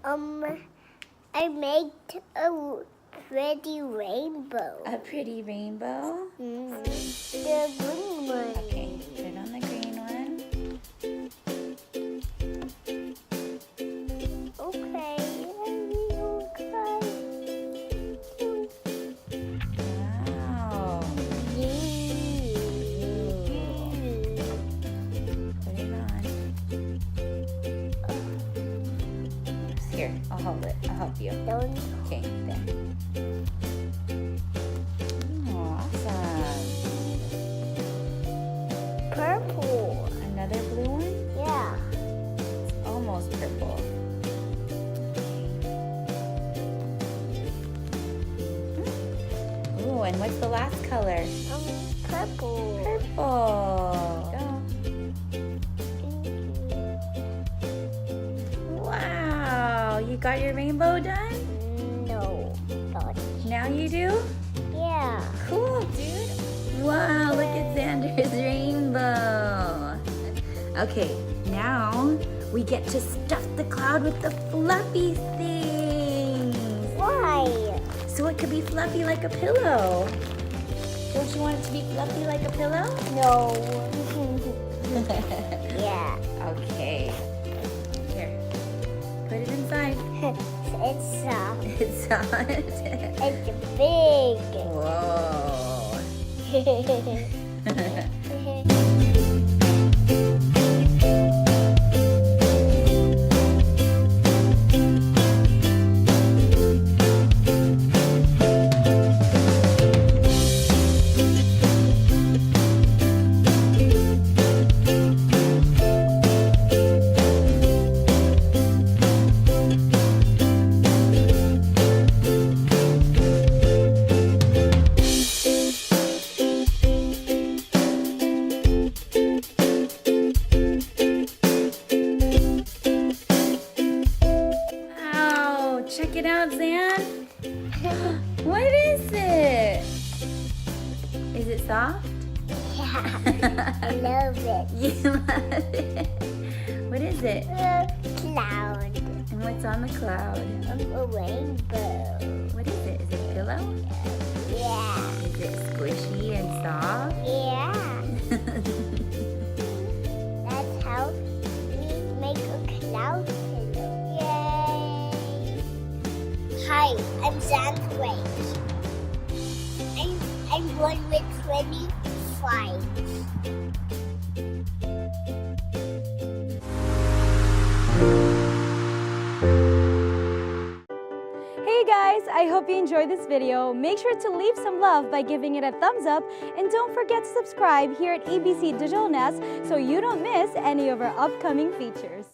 I made a pretty rainbow. A pretty rainbow? The green one. Okay, put it on the green one. Okay. Wow. Put it on. Here, I'll hold it. I'll help you. Don't. Okay, there. Oh, awesome. Purple. Another blue one? Yeah. It's almost purple. Ooh, and what's the last color? Purple. Purple. Go. Wow, you got your rainbow done? No. Not. Now you do? Yeah. Cool, dude. Wow, look at Xander's rainbow. Okay, now we get to stuff the cloud with the fluffy things. Why? So it could be fluffy like a pillow. Don't you want it to be fluffy like a pillow? No. Yeah. Okay. Here. Put it inside. It's soft. It's soft. It's big. Whoa. Check it out, Zan. What is it? Is it soft? Yeah. I love it. You love it. What is it? A cloud. And what's on the cloud? A rainbow. What is it? Is it a pillow? Yeah. Is it squishy and soft? Yeah. That's how we make a cloud pillow. Yay! Hi, I'm Xander Rey. I'm 1 with 25. Hey guys, I hope you enjoyed this video. Make sure to leave some love by giving it a thumbs up, and don't forget to subscribe here at EBC Digital Nest so you don't miss any of our upcoming features.